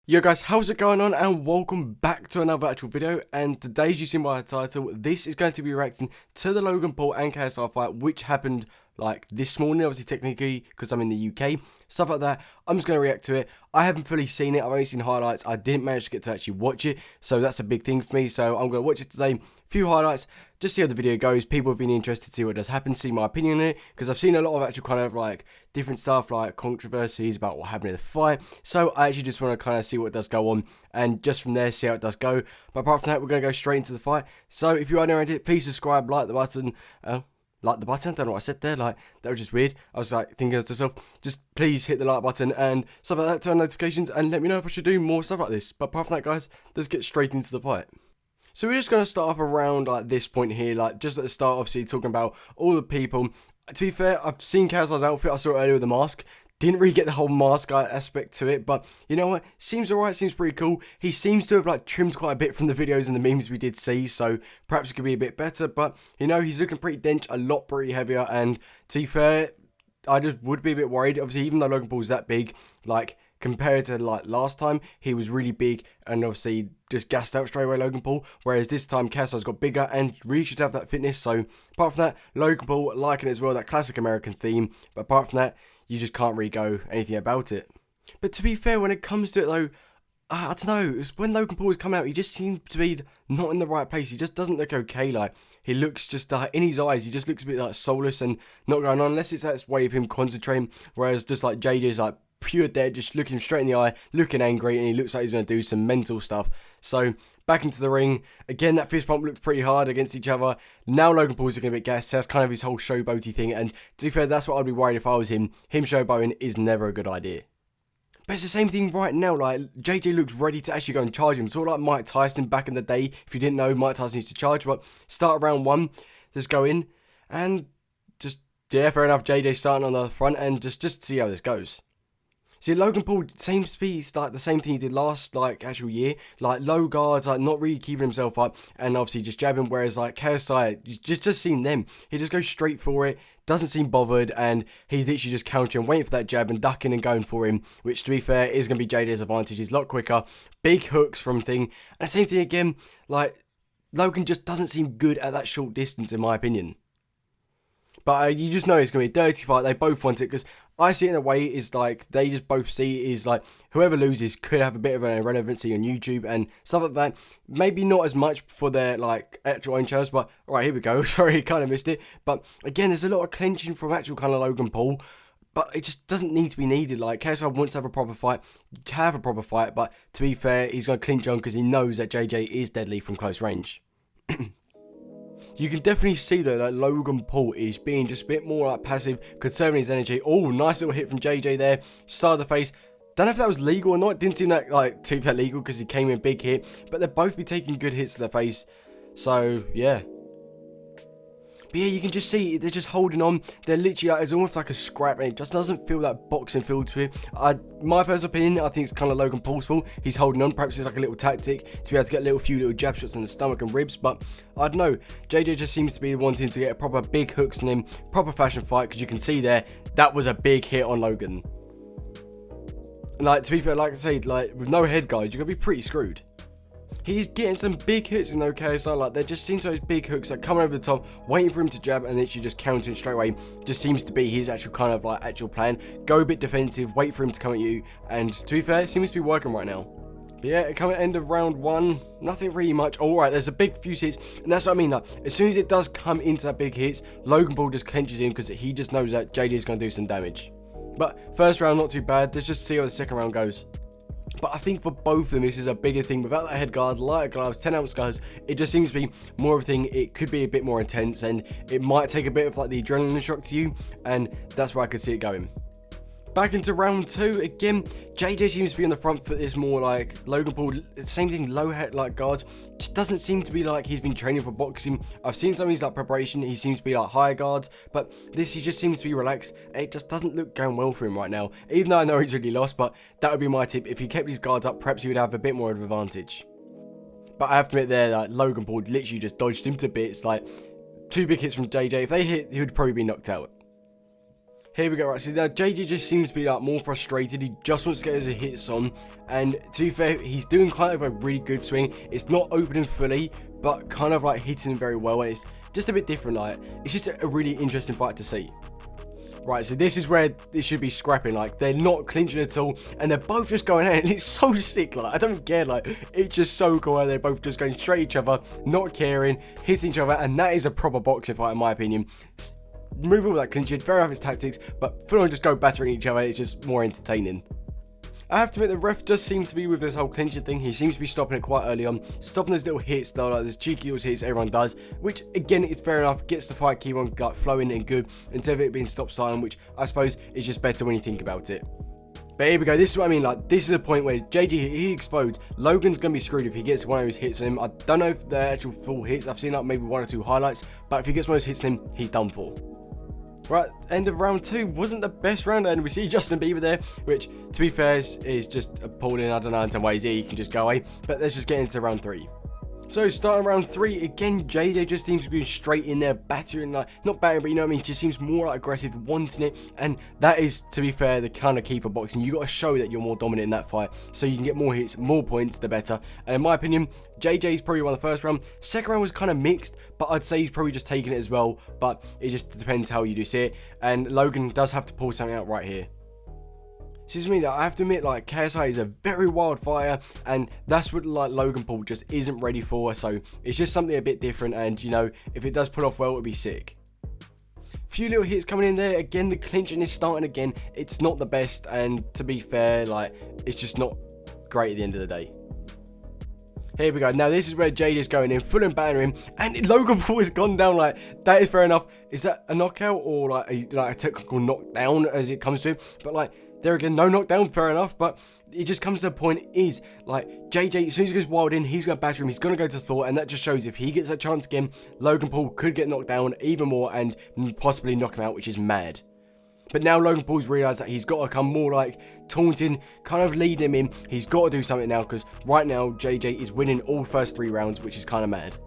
Yo guys, how's it going on, and welcome back to another actual video. And today, as you see by the title, this is going to be reacting to the Logan Paul and KSI fight, which happened like this morning, obviously technically because I'm in the UK, stuff like that. I'm just going to react to it. I haven't fully seen it, I've only seen highlights. I didn't manage to get to actually watch it, so that's a big thing for me. So I'm going to watch it today, few highlights, just see how the video goes. People have been interested to see what does happen, see my opinion on it, because I've seen a lot of actual kind of like different stuff, like controversies about what happened in the fight. So I actually just want to kind of see what does go on, and just from there see how it does go. But apart from that, we're going to go straight into the fight. So if you are new around it, please subscribe, like the button, I don't know what I said there, like, that was just weird. I was like thinking to myself, just please hit the like button and stuff like that, turn on notifications, and let me know if I should do more stuff like this. But apart from that, guys, let's get straight into the fight. So we're just going to start off around like this point here, like just at the start, obviously talking about all the people. To be fair, I've seen KSI's outfit, I saw it earlier with the mask. Didn't really get the whole mask aspect to it, but you know what? Seems alright, seems pretty cool. He seems to have like trimmed quite a bit from the videos and the memes we did see, so perhaps it could be a bit better. But you know, he's looking pretty dense, a lot pretty heavier, and to be fair, I just would be a bit worried. Obviously, even though Logan Paul's that big, like compared to like last time, he was really big and obviously just gassed out straight away, Logan Paul. Whereas this time, KSI's got bigger and really should have that fitness. So apart from that, Logan Paul liking it as well, that classic American theme. But apart from that, you just can't really go anything about it. But to be fair, when it comes to it though, I don't know, it's when Logan Paul was coming out, he just seemed to be not in the right place. He just doesn't look okay. Like, he looks just in his eyes, he just looks a bit like soulless and not going on, unless it's that way of him concentrating. Whereas just like JJ's like pure dead, just looking him straight in the eye, looking angry, and he looks like he's going to do some mental stuff. So back into the ring again. That fist bump looked pretty hard against each other. Now Logan Paul's looking a bit gassed. That's kind of his whole showboaty thing, and to be fair, that's what I'd be worried if I was him. Him showboating is never a good idea. But it's the same thing right now. Like, JJ looks ready to actually go and charge him. Sort of like Mike Tyson back in the day. If you didn't know, Mike Tyson used to charge. But start round one, just go in and just, yeah, fair enough. JJ starting on the front and just see how this goes. See, Logan Paul, same speed, like the same thing he did last, like, actual year. Like, low guards, like, not really keeping himself up, and obviously just jabbing. Whereas, like, KSI, you just seen them. He just goes straight for it, doesn't seem bothered, and he's literally just countering, waiting for that jab and ducking and going for him, which, to be fair, is going to be JJ's advantage. He's a lot quicker. Big hooks from thing. And same thing again, like, Logan just doesn't seem good at that short distance, in my opinion. But you just know it's going to be a dirty fight. They both want it, because I see it in a way is like they just both see is like whoever loses could have a bit of an irrelevancy on YouTube and stuff like that. Maybe not as much for their like actual own channels, but alright, here we go. Sorry, kind of missed it. But again, there's a lot of clenching from actual kind of Logan Paul, but it just doesn't need to be needed. Like, KSI wants to have a proper fight, but to be fair, he's going to clinch on because he knows that JJ is deadly from close range. You can definitely see though that Logan Paul is being just a bit more like passive, conserving his energy. Oh, nice little hit from JJ there. Side of the face. Don't know if that was legal or not. It didn't seem that like too legal because he came in big hit. But they'll both be taking good hits to the face. So yeah. But yeah, you can just see they're just holding on. They're literally like, it's almost like a scrap, and it just doesn't feel that boxing feel to it. My personal opinion, I think it's kind of Logan Paul's fault. He's holding on. Perhaps it's like a little tactic to be able to get a few little jab shots in the stomach and ribs. But I don't know. JJ just seems to be wanting to get a proper big hooks in him, proper fashion fight, because you can see there that was a big hit on Logan. And like, to be fair, like I said, like with no head guards, you're gonna be pretty screwed. He's getting some big hits in KSI, like there just seems those big hooks that come over the top, waiting for him to jab and literally just countering straight away. Just seems to be his actual kind of like actual plan. Go a bit defensive, wait for him to come at you, and to be fair, it seems to be working right now. But yeah, coming at the end of round one, nothing really much. Alright, there's a big few hits, and that's what I mean. Like, as soon as it does come into that big hits, Logan Paul just clenches in because he just knows that JJ is going to do some damage. But first round, not too bad. Let's just see how the second round goes. But I think for both of them, this is a bigger thing. Without that head guard, lighter gloves, 10-ounce guys, it just seems to be more of a thing. It could be a bit more intense, and it might take a bit of like the adrenaline shock to you, and that's where I could see it going. Back into round two, again, JJ seems to be on the front foot. This more like Logan Paul, same thing, low head like guards. Just doesn't seem to be like he's been training for boxing. I've seen some of his like preparation, he seems to be like higher guards, but this he just seems to be relaxed. It just doesn't look going well for him right now, even though I know he's really lost. But that would be my tip. If he kept his guards up, perhaps he would have a bit more of an advantage. But I have to admit there, like Logan Paul literally just dodged him to bits. Like, two big hits from JJ. If they hit, he would probably be knocked out. Here we go, right, so now JJ just seems to be like more frustrated, he just wants to get his hits on, and to be fair, he's doing kind of a really good swing. It's not opening fully, but kind of like hitting very well, and it's just a bit different, like, it's just a really interesting fight to see. Right, so this is where this should be scrapping, like, they're not clinching at all, and they're both just going at it, and it's so sick, like, I don't care, like, it's just so cool how they're both just going straight at each other, not caring, hitting each other, and that is a proper boxing fight, in my opinion. Moving with that clinching, fair enough, it's tactics, but full on just go battering each other, it's just more entertaining. I have to admit, the ref does seem to be with this whole clinching thing. He seems to be stopping it quite early on, stopping those little hits, though, like those cheeky little hits everyone does, which again is fair enough, gets the fight keep on like, flowing and good instead of it being stopped silent, which I suppose is just better when you think about it. But here we go, this is what I mean, like, this is the point where JJ, he explodes. Logan's going to be screwed if he gets one of those hits on him. I don't know if they're actual full hits, I've seen like maybe 1 or 2 highlights, but if he gets one of those hits on him, he's done for. Right, end of round 2 wasn't the best round, and we see Justin Bieber there, which, to be fair, is just appalling. I don't know, in some ways, yeah, you can just go away, but let's just get into round 3. So, starting round 3, again, JJ just seems to be straight in there, battering, like, not battering, but you know what I mean, just seems more like aggressive, wanting it, and that is, to be fair, the kind of key for boxing. You got to show that you're more dominant in that fight, so you can get more hits, more points, the better. And in my opinion, JJ's probably won the first round. Second round was kind of mixed, but I'd say he's probably just taking it as well, but it just depends how you do see it, and Logan does have to pull something out right here. Excuse me, I have to admit, like, KSI is a very wild fighter, and that's what, like, Logan Paul just isn't ready for, so it's just something a bit different, and, you know, if it does pull off well, it'll be sick. Few little hits coming in there, again, the clinching is starting again, it's not the best, and to be fair, like, it's just not great at the end of the day. Here we go, now this is where JJ's going in, full and battering him, and Logan Paul has gone down, like, that is fair enough. Is that a knockout, or, like a technical knockdown as it comes to him, but, like, there again, no knockdown, fair enough, but it just comes to the point is, like, JJ, as soon as he goes wild in, he's going to batter him, he's going to go to the floor, and that just shows if he gets a chance again, Logan Paul could get knocked down even more and possibly knock him out, which is mad. But now Logan Paul's realised that he's got to come more like taunting, kind of leading him in. He's got to do something now, because right now JJ is winning all first 3 rounds, which is kind of mad.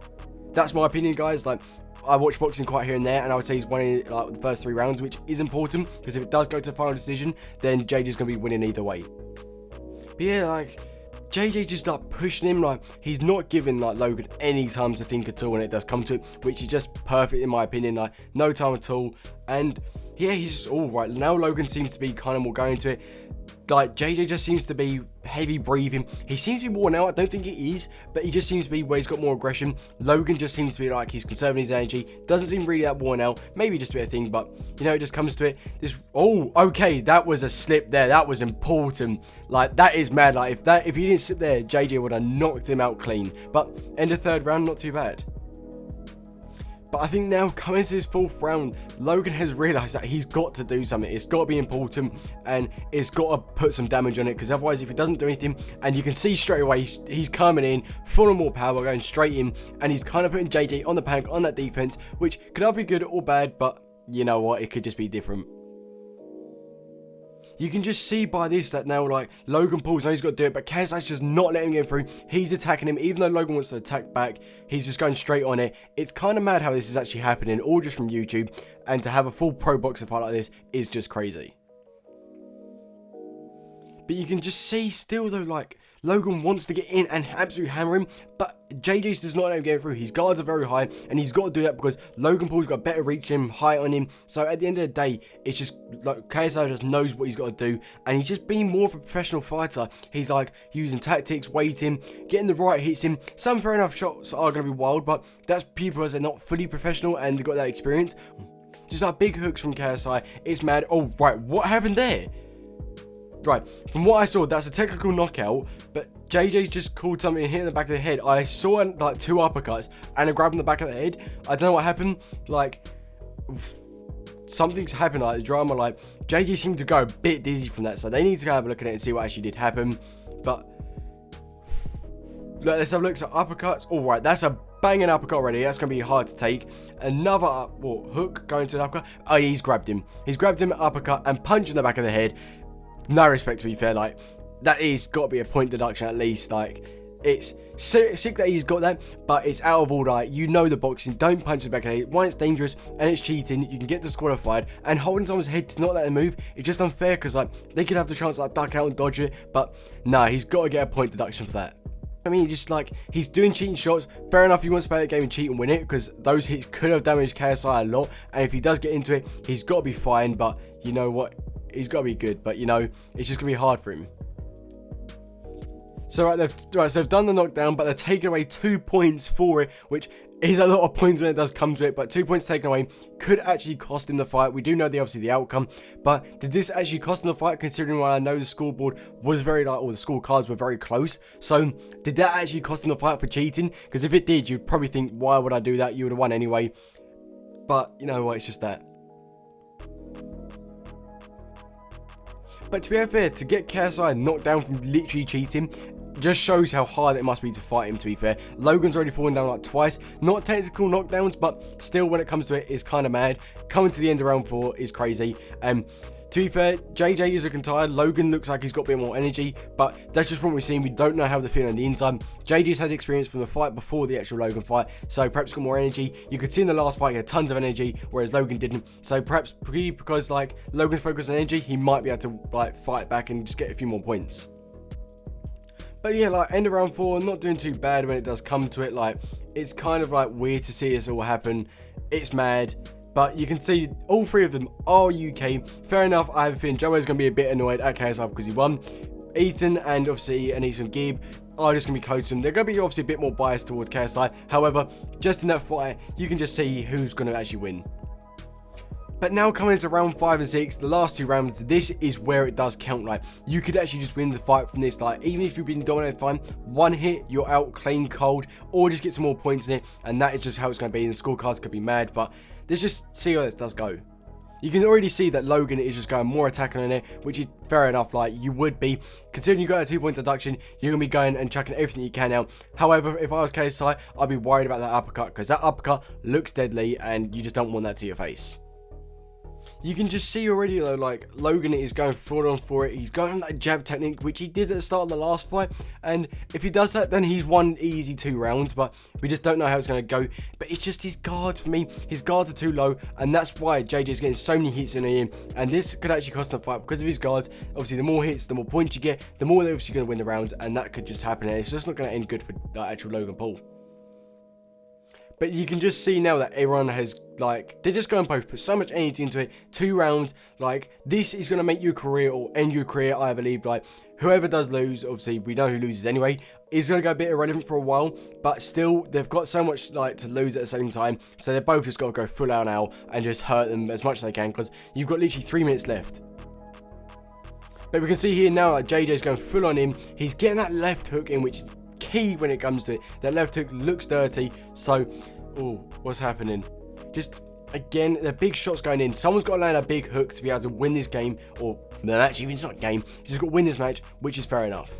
That's my opinion, guys. Like, I watch boxing quite here and there, and I would say he's winning like the first 3 rounds, which is important, because if it does go to the final decision, then JJ's going to be winning either way. But yeah, like, JJ just like pushing him, like, he's not giving like Logan any time to think at all when it does come to it, which is just perfect in my opinion, like, no time at all. And yeah, he's just all right. Now Logan seems to be kind of more going to it. Like, JJ just seems to be heavy breathing. He seems to be worn out. I don't think he is, but he just seems to be where he's got more aggression. Logan just seems to be like he's conserving his energy. Doesn't seem really that worn out. Maybe just a bit of thing, but you know, it just comes to it. Oh, okay, that was a slip there. That was important. Like, that is mad. Like, if he didn't slip there, JJ would have knocked him out clean. But end of 3rd round, not too bad. But I think now, coming to this 4th round, Logan has realised that he's got to do something. It's got to be important, and it's got to put some damage on it, because otherwise, if he doesn't do anything, and you can see straight away, he's coming in, full of more power, going straight in, and he's kind of putting JJ on the panic, on that defense, which could either be good or bad, but you know what, it could just be different. You can just see by this that now, like, Logan Paul's knows he's got to do it, but KSI's just not letting him get through. He's attacking him, even though Logan wants to attack back. He's just going straight on it. It's kind of mad how this is actually happening, all just from YouTube, and to have a full pro boxer fight like this is just crazy. But you can just see still, though, like, Logan wants to get in and absolutely hammer him, but JJ does not let him get through. His guards are very high, and he's got to do that because Logan Paul's got better reach in him, height on him. So at the end of the day, it's just like KSI just knows what he's got to do, and he's just being more of a professional fighter. He's like using tactics, waiting, getting the right hits in. Some fair enough shots are going to be wild, but that's people as they're not fully professional and they've got that experience. Just like big hooks from KSI. It's mad. Oh, right, what happened there? Right, from what I saw, that's a technical knockout, but JJ just called something and hit in the back of the head. I saw like 2 uppercuts and a grab in the back of the head. I don't know what happened. Like, something's happened, like the drama. Like, JJ seemed to go a bit dizzy from that, so they need to go have a look at it and see what actually did happen. But let's have a look. So uppercuts. All right, that's a banging uppercut already. That's going to be hard to take. Another hook going to an uppercut. Oh, yeah, he's grabbed him. He's grabbed him, uppercut, and punch in the back of the head. No respect, to be fair. Like, that is got to be a point deduction at least. Like, It's sick that he's got that, but it's out of order. You know the boxing, don't punch the back of the head. One, it's dangerous, and it's cheating. You can get disqualified, and holding someone's head to not let them move, it's just unfair, because like they could have the chance to like duck out and dodge it, but nah, he's got to get a point deduction for that. I mean, just like, he's doing cheating shots. Fair enough, he wants to play that game and cheat and win it, because those hits could have damaged KSI a lot, and if he does get into it, he's got to be fine, but you know what? He's got to be good, but you know, it's just going to be hard for him. So so they've done the knockdown, but they're taking away 2 points for it, which is a lot of points when it does come to it, but 2 points taken away could actually cost him the fight. We do know obviously the outcome, but did this actually cost him the fight, considering I know the scoreboard was very like, or the scorecards were very close? So did that actually cost him the fight for cheating? Because if it did, you'd probably think, why would I do that? You would have won anyway. But you know what, it's just that. But to be fair, to get KSI knocked down from literally cheating just shows how hard it must be to fight him, to be fair. Logan's already fallen down like twice. Not technical knockdowns, but still when it comes to it, it's kind of mad. Coming to the end of round 4 is crazy. To be fair, JJ is looking tired. Logan looks like he's got a bit more energy, but that's just from what we've seen. We don't know how they're feeling on the inside. JJ's had experience from the fight before the actual Logan fight, so perhaps got more energy. You could see in the last fight he had tons of energy, whereas Logan didn't. So perhaps because like Logan's focused on energy, he might be able to like fight back and just get a few more points. But yeah, like end of round 4, not doing too bad when it does come to it. Like, it's kind of like weird to see this all happen. It's mad. But you can see all 3 of them are UK. Fair enough, I have a feeling Joey's going to be a bit annoyed at KSI because he won. Ethan and obviously MZNGIVEAWAY are just going to be close to him. They're going to be obviously a bit more biased towards KSI. However, just in that fight, you can just see who's going to actually win. But now coming into round 5 and 6, the last 2 rounds, this is where it does count. Like, you could actually just win the fight from this. Like, even if you've been dominated fine, one hit, you're out clean cold, or just get some more points in it, and that is just how it's going to be. And the scorecards could be mad, but let's just see how this does go. You can already see that Logan is just going more attacking on it, which is fair enough. Like, you would be, considering you got a 2-point deduction, you're going to be going and chucking everything you can out. However, if I was KSI, I'd be worried about that uppercut, because that uppercut looks deadly, and you just don't want that to your face. You can just see already though, like, Logan is going full on for it. He's going on that jab technique, which he did at the start of the last fight. And if he does that, then he's won easy 2 rounds. But we just don't know how it's going to go. But it's just his guards for me. His guards are too low. And that's why JJ's getting so many hits in him. And this could actually cost him the fight because of his guards. Obviously, the more hits, the more points you get, the more they're obviously going to win the rounds. And that could just happen. And it's just not going to end good for actual Logan Paul. But you can just see now that everyone has, like, they're just going to both put so much energy into it. 2 rounds, like, this is going to make your career or end your career, I believe. Like, whoever does lose, obviously, we know who loses anyway, is going to go a bit irrelevant for a while. But still, they've got so much, like, to lose at the same time. So they're both just got to go full out now and just hurt them as much as they can, because you've got literally 3 minutes left. But we can see here now, like, JJ's going full on him. He's getting that left hook in, which is key when it comes to it. That left hook looks dirty, so what's happening? Just again, the big shots going in. Someone's got to land a big hook to be able to win this game, or the match. Even if it's not a game, you just got to win this match, which is fair enough.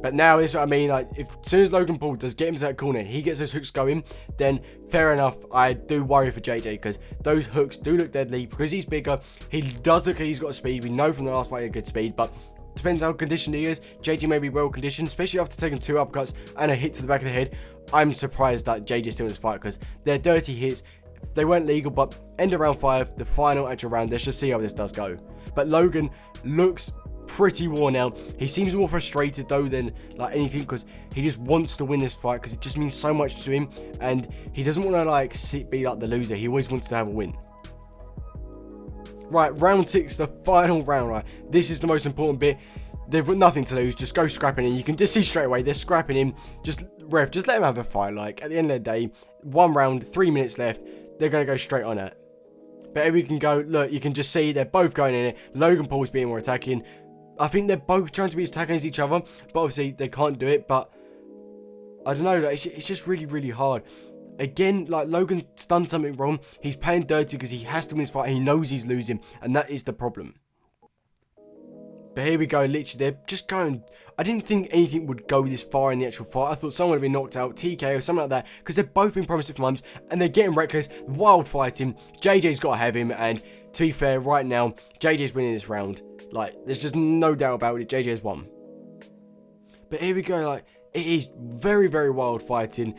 But now this is what I mean. Like, if as soon as Logan Paul does get him to that corner, he gets those hooks going, then fair enough. I do worry for JJ because those hooks do look deadly. Because he's bigger, he does look like he's got speed. We know from the last fight he had good speed, but depends how conditioned he is. JJ may be well conditioned, especially after taking 2 uppercuts and a hit to the back of the head. I'm surprised that JJ's still in this fight because they're dirty hits. They weren't legal, but end of round 5, the final actual round. Let's just see how this does go. But Logan looks pretty worn out. He seems more frustrated though than like anything, because he just wants to win this fight because it just means so much to him, and he doesn't want to like be like the loser. He always wants to have a win. Right, round 6, the final round. Right, this is the most important bit. They've got nothing to lose. Just go scrapping him. You can just see straight away they're scrapping him. Just let him have a fight. Like, at the end of the day, 1 round, 3 minutes left. They're going to go straight on it. But here we can go. Look, you can just see they're both going in it. Logan Paul's being more attacking. I think they're both trying to be as attacking as each other, but obviously they can't do it. But I don't know. Like, it's just really, really hard. Again, like, Logan's done something wrong. He's playing dirty because he has to win his fight. He knows he's losing, and that is the problem. But here we go, literally, they're just going. I didn't think anything would go this far in the actual fight. I thought someone would have been knocked out, TK or something like that, because they've both been promised it for months, and they're getting reckless, wild fighting. JJ's got to have him, and to be fair, right now, JJ's winning this round. Like, there's just no doubt about it, JJ's won. But here we go, like, it is very, very wild fighting.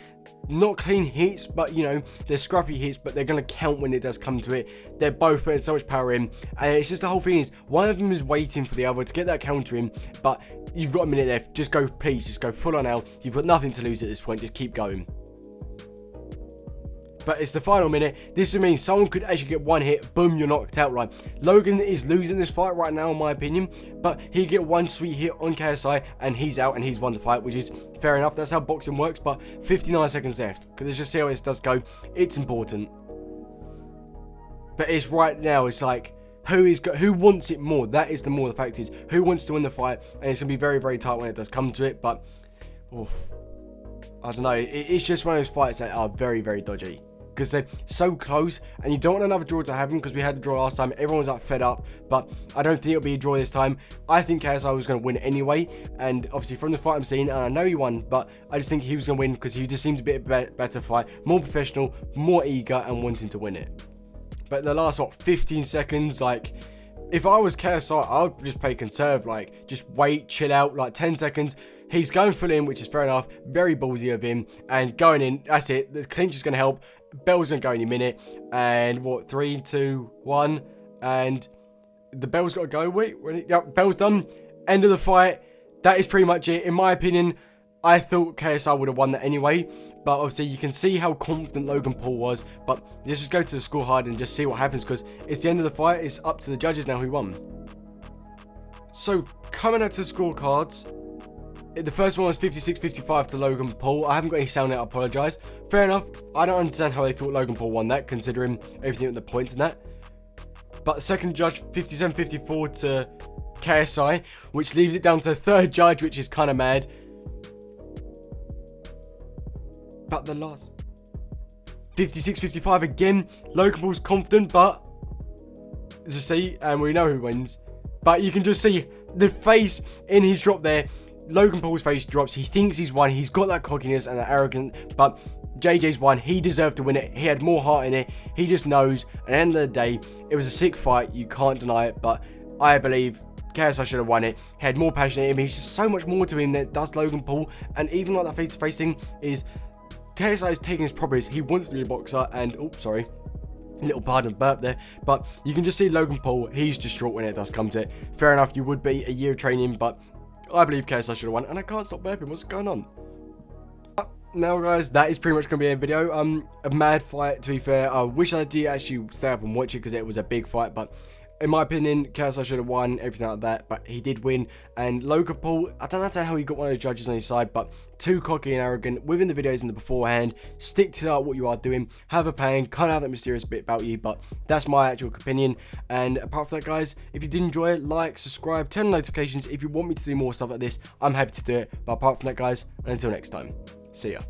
Not clean hits, but you know, they're scruffy hits, but they're going to count when it does come to it. They're both putting so much power in, and it's just the whole thing is, one of them is waiting for the other to get that counter in, but you've got a minute left. Just go, please, just go full on out. You've got nothing to lose at this point, just keep going. But it's the final minute. This would mean someone could actually get one hit, boom, you're knocked out. Like, Logan is losing this fight right now, in my opinion, but he'd get one sweet hit on KSI, and he's out, and he's won the fight, which is fair enough. That's how boxing works, but 59 seconds left. Because let's just see how this does go. It's important. But it's right now, it's like, who wants it more? That is the more the fact is, who wants to win the fight? And it's going to be very, very tight when it does come to it, but, oh, I don't know. It's just one of those fights that are very, very dodgy. Because they're so close, and you don't want another draw to happen, because we had a draw last time. Everyone was like fed up, but I don't think it'll be a draw this time. I think KSI was going to win anyway, and obviously from the fight I'm seeing, and I know he won, but I just think he was going to win because he just seemed to be a better fight, more professional, more eager, and wanting to win it. But the last, 15 seconds, like, if I was KSI, I would just play conserve, like, just wait, chill out, like 10 seconds. He's going full in, which is fair enough, very ballsy of him, and going in, that's it, the clinch is going to help. Bell's going to go in a minute, and what, 3, 2, 1, and the bell's got to go. Wait, yep, bell's done. End of the fight. That is pretty much it. In my opinion, I thought KSI would have won that anyway, but obviously you can see how confident Logan Paul was, but let's just go to the scorecard and just see what happens, because it's the end of the fight. It's up to the judges now who won. So, coming out to the scorecards, the first one was 56-55 to Logan Paul. I haven't got any sound out, I apologise. Fair enough, I don't understand how they thought Logan Paul won that, considering everything with the points and that. But the second judge, 57-54 to KSI, which leaves it down to the third judge, which is kind of mad. But the last, 56-55 again. Logan Paul's confident, but as you see, and we know who wins. But you can just see the face in his drop there. Logan Paul's face drops. He thinks he's won. He's got that cockiness and that arrogance, but JJ's won. He deserved to win it. He had more heart in it. He just knows. At the end of the day, it was a sick fight. You can't deny it, but I believe KSI should have won it. He had more passion in him. He's just so much more to him than does Logan Paul. And even like that face-to-face thing is, KSI is taking his properties. He wants to be a boxer, and, oh, sorry. Little pardon burp there, but you can just see Logan Paul, he's distraught when it does come to it. Fair enough, you would be a year of training, but I believe KSI should have won, and I can't stop burping. What's going on? Now, guys, that is pretty much going to be a video. A mad fight, to be fair. I wish I did actually stay up and watch it, because it was a big fight, but in my opinion, KSI should have won, everything like that, but he did win. And Logan Paul, I don't understand how he got one of the judges on his side, but too cocky and arrogant within the videos and the beforehand. Stick to what you are doing, have a plan, can't have that mysterious bit about you, but that's my actual opinion. And apart from that, guys, if you did enjoy it, like, subscribe, turn on notifications. If you want me to do more stuff like this, I'm happy to do it. But apart from that, guys, until next time, see ya.